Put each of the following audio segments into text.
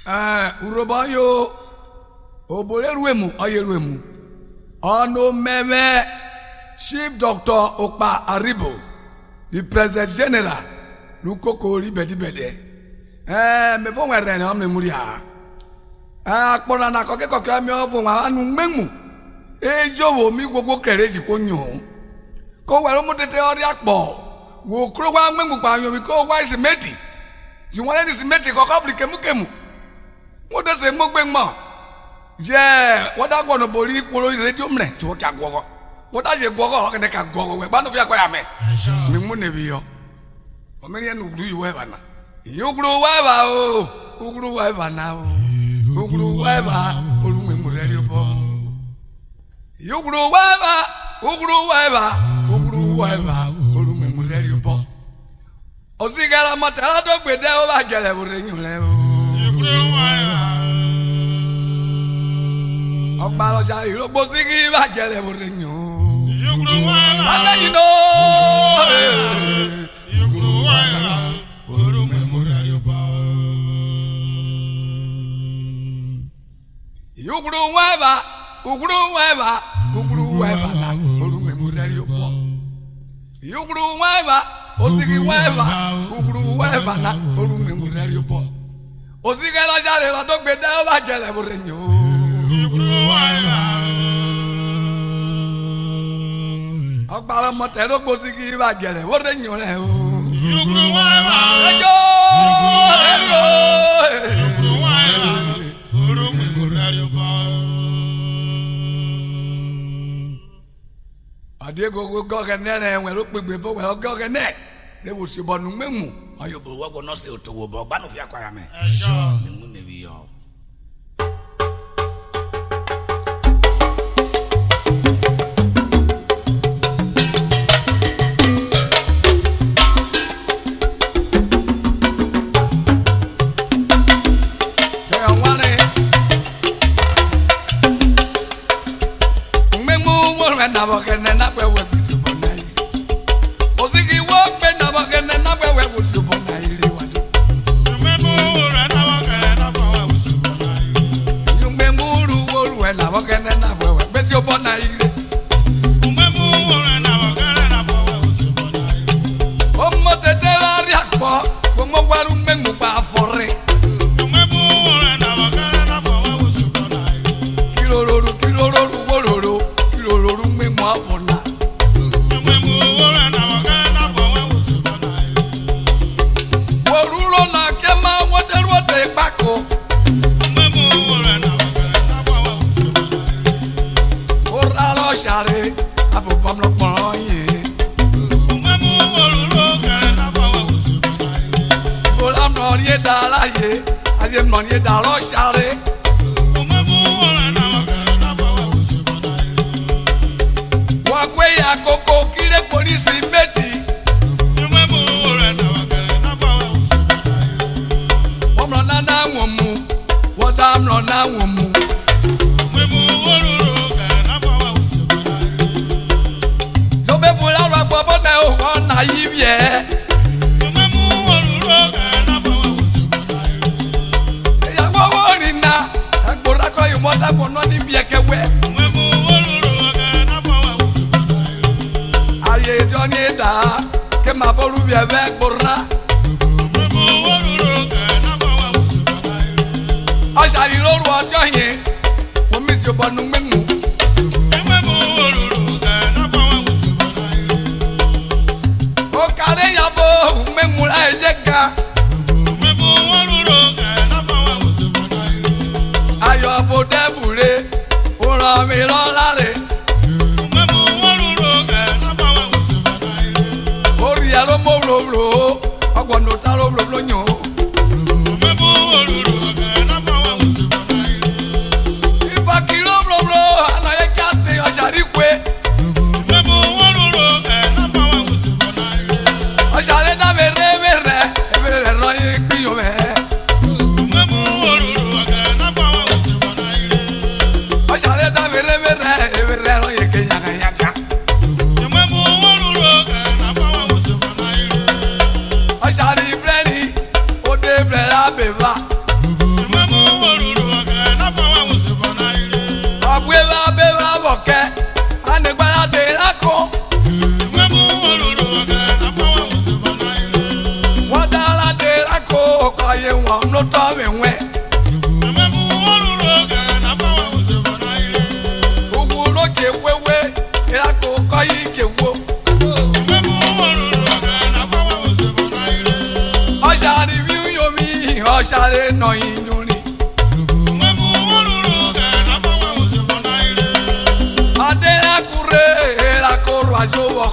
URHOBO yo obole ruemu ayeruemu ono meme Chief Doctor Okpan Arhibo, the President General Lukoko Libedibede. Me fo were na me muria. Akpona na koke koke mi ofo wa anu memu. Ejowo mi gbogbo kereji ko yun. Ko wa lo mu tete ori apo. Wo kro wa memu pa yan mi ko wa isimeti. Ji won le isimeti ko ko kemu kemu. Mo de se mo gbe mo. Je, wo da gbo no bori poro radio mre ti wo ka gwo. What does your go and can go away? One of your quame. We won't be yo. How many do you ever? You grew ever, who grew ever now? Who grew ever, who you grew ever, who grew ever, who grew ever, who remember you bought. O Sigala Matala dog with the over Gallery. You grew ever. Okpan Jari, Bosigi, Gallery. You grew wild, you know. You grew wild, you grew wild, who grew wild, who grew wild, you grew wild, Osigi wild, who grew wild, who remember you. Osigala Jari, I don't be there over Gallery. You grew wild. Okpan Motero Bosigi Bagale, what are you now? You grew wild, I did go and then we look before we go and then they will see Bonu Memu. Are you go not say to Wobo, but of Yakwame? Sure. Never can never work with you. Osigi walk, but never can never work with you. You may move when I walk and never work with your bonnet. Oh, Motella Yakpo, Momo Memu for it. Money dollar shawty. Walk way a coco, kill the police in Betty. Omrana womu, what I'm rona womu. So before I rock up on the one naive, yeah. Mother will not be a away. I Johnny da, came up for Rubia back for her. I shall know what you're here. What miss your Bonu Memu? Oh, Kaleyabo, Memula Jeka. Ayo for debure, ora mi lolare. Ori alo mo lo, agbono ta lo nyo. Ifa kilo lo, ana ye kate ashari kwe. Ashare da mere, enwe ugwuro ke wewe ila ko koyi ke wo oshari bi yomi oshari no inuri adela kure la koro ajo wo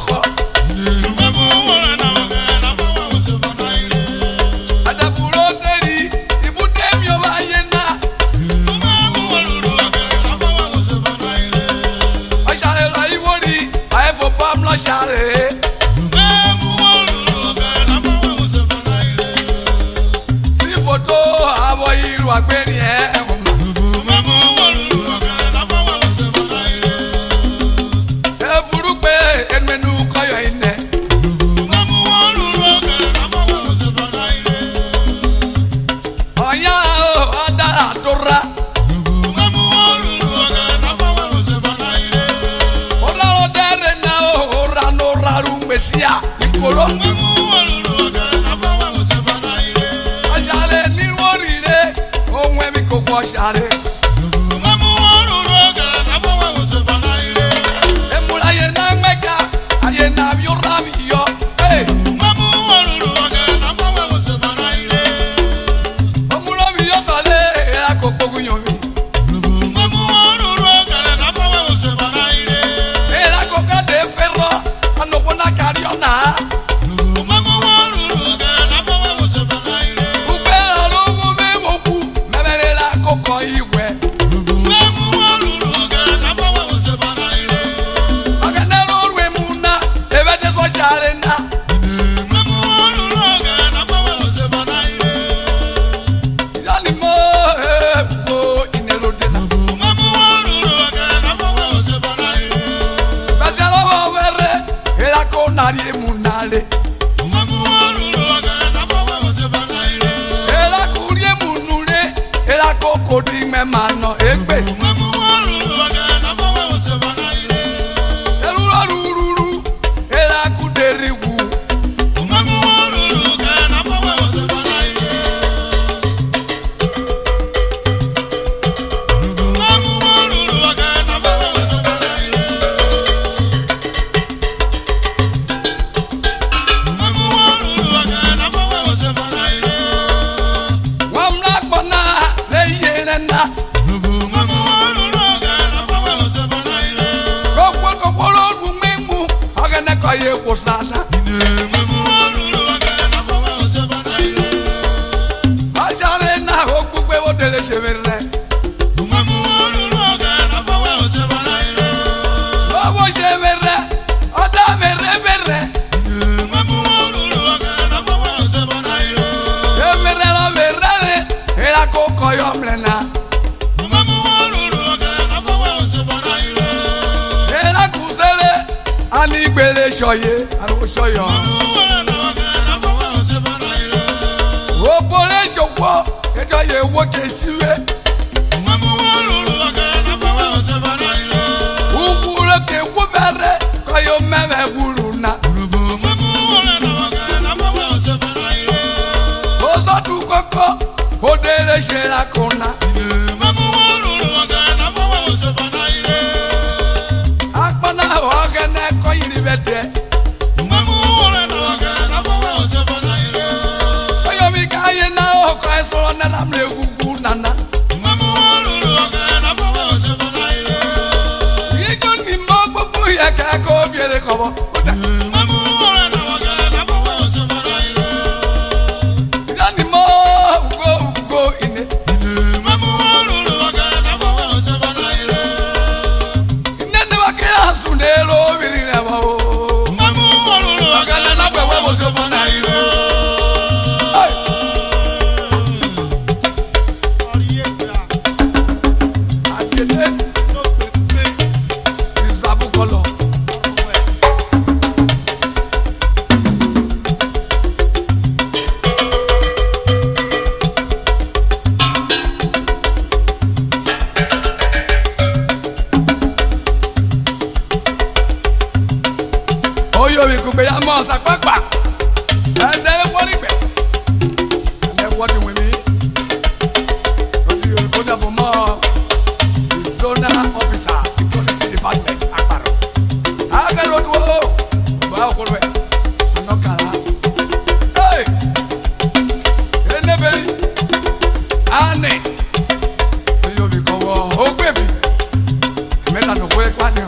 meta no fue cuaño,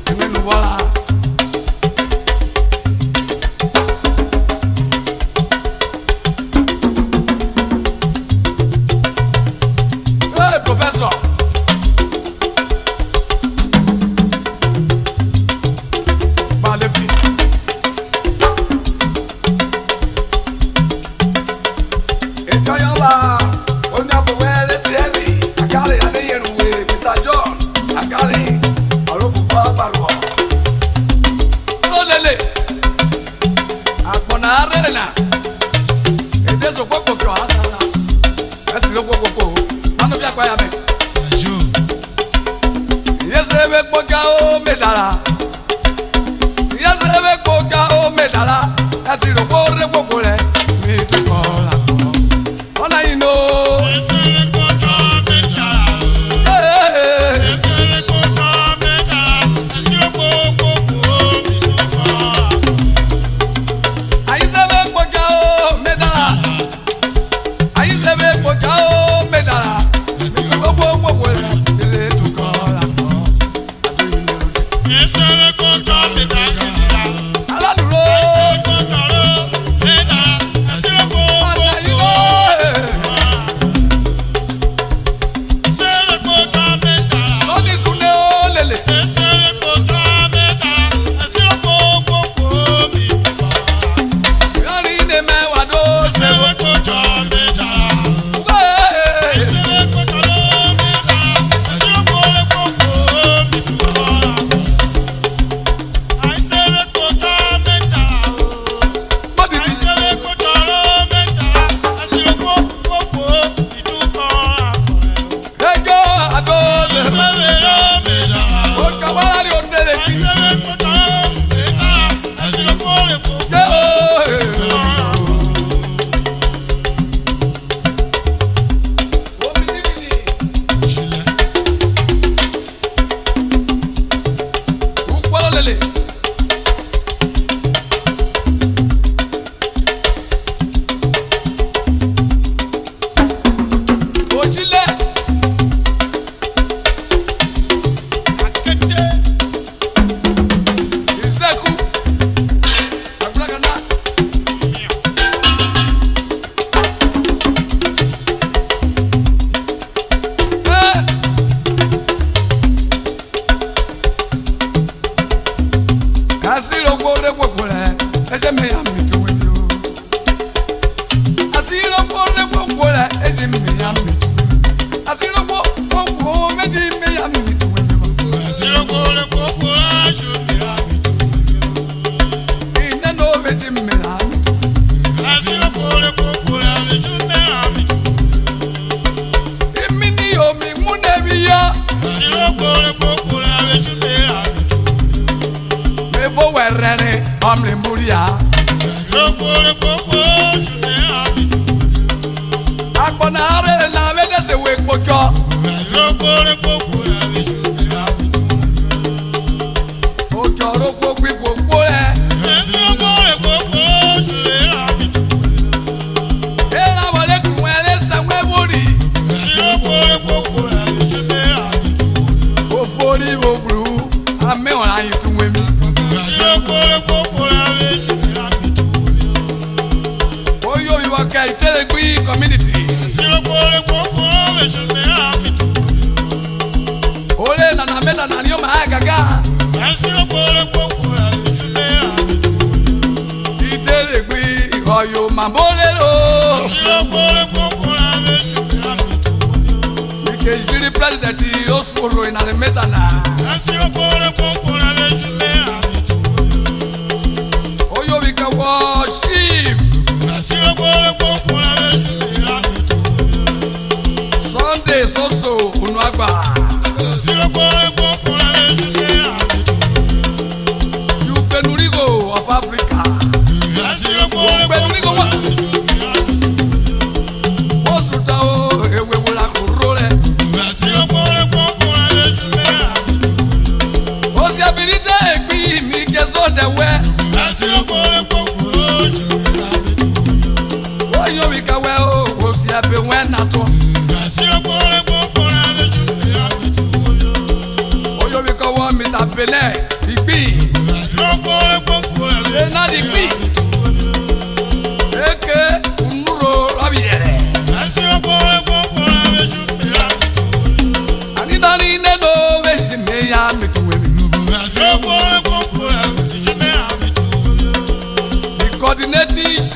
en el nubola. Hey, professor. Malefi. Ejoyola, onya fuwele sieni, akale adeyeruwe, Mr. John, akale, alokufa barwa. Lolele, akpona arena, edeso koko kyo asala, esi lo koko, anu bi akwa ya me. Yesebe kpoka o medala, yesebe kpoka o medala, esi lo kore koko le, mi tu kola. All I know.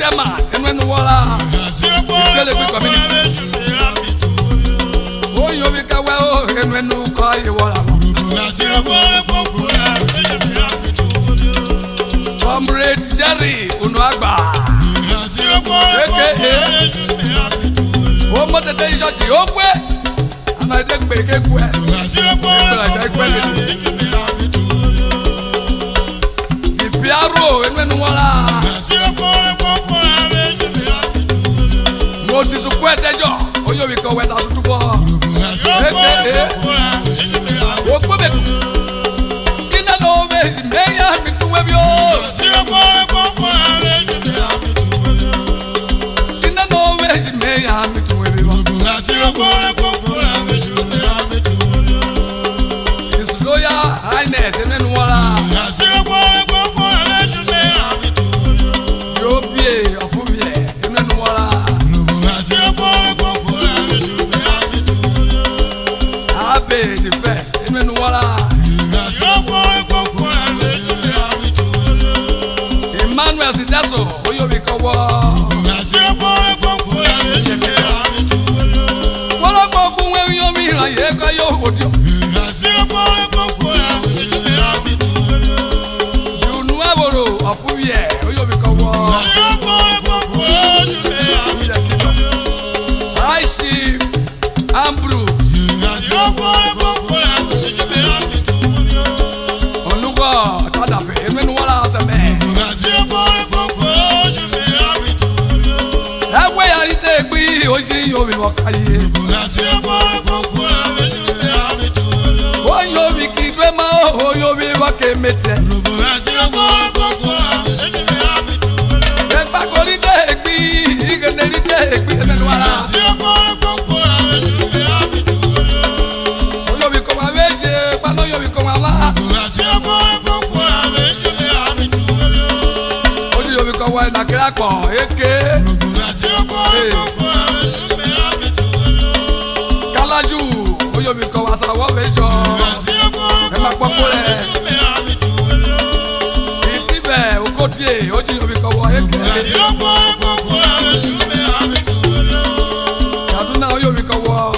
chairman enu wala tele bi community o yo bi ka wa o enu ko ye wala Comrade Jerry Unuagba o mo tete church o gbe ana de gbe ke ku e di piaro enu wala mo si su ku etejo o yo bi ko weta tutubo o gbe be kina no be meya mi tu we bi o kina no be meya mi tu we bi o His Royal Highness enu wala yo bie ofubie enu wala abe the first enu wala Emmanuel Sidaso oyo bi ko wo wala ko ku we yo mi ra ye ka yo odio Junu aboro ofubie oyo bi ko wo I see Ambrose Onugo tadafe emenu wala seme Ewe ya ite gbi oji yo bi wakaye O yo bi kitwe ma o yo bi wakemete Ekpa kori te gbi igeneri te gbi emenu wala O yo bi ko ma veje pa no yo bi ko ma la O yo bi ko wa na kira ko eke Kalaju oyo bi ko wa sa wo bejo e ma popo le Itibe okotie oji yo bi ko wo eke Kaduna oyo bi ko wo o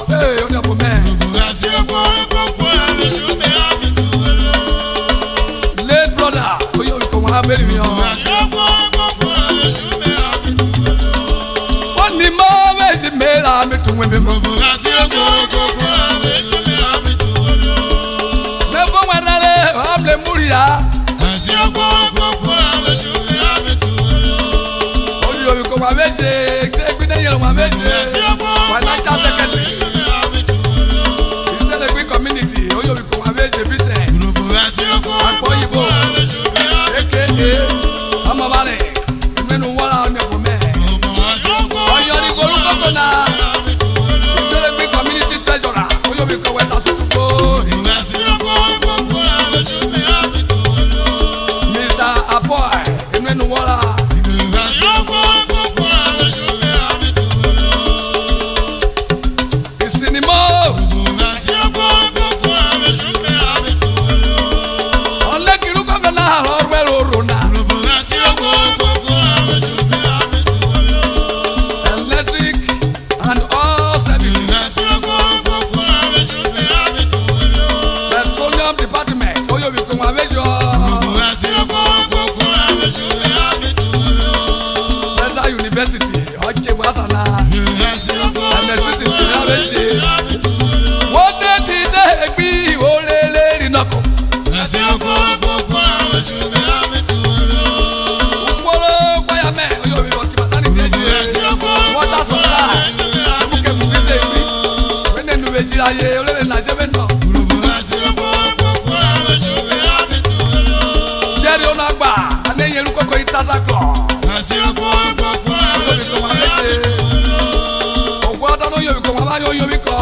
ni apo me Late brother oyo bi ko wa beri mi o Oni mo veji mera mi tunwe mi mo Nebo wanale able muria Oyo bi ko wa veje gbe de yelo wa veje financial secretary Instead of community oyo bi ko wa veje business Arhibo aka amabale menu wala on your me Oyo ni golu kokona Instead of community treasurer oyo bi ko weta tutugo Mr. Apoy menu wala Isinimo Ole kiru kokona orwelo rona Electric and all services Petroleum department oyo bi ko wa vejo Federal University oje wasana electricity na veje What did they be olele rinoko Ukpolo kwaya me oyo bi wo ki maternity eje water supply buke bukete wi wene nu vejira ye olele na jebe no Jerry Unuagba aneye rukoko itaza klo oyo bi ko wa veje Ogwata no yo bi ko wa ba yo bi ko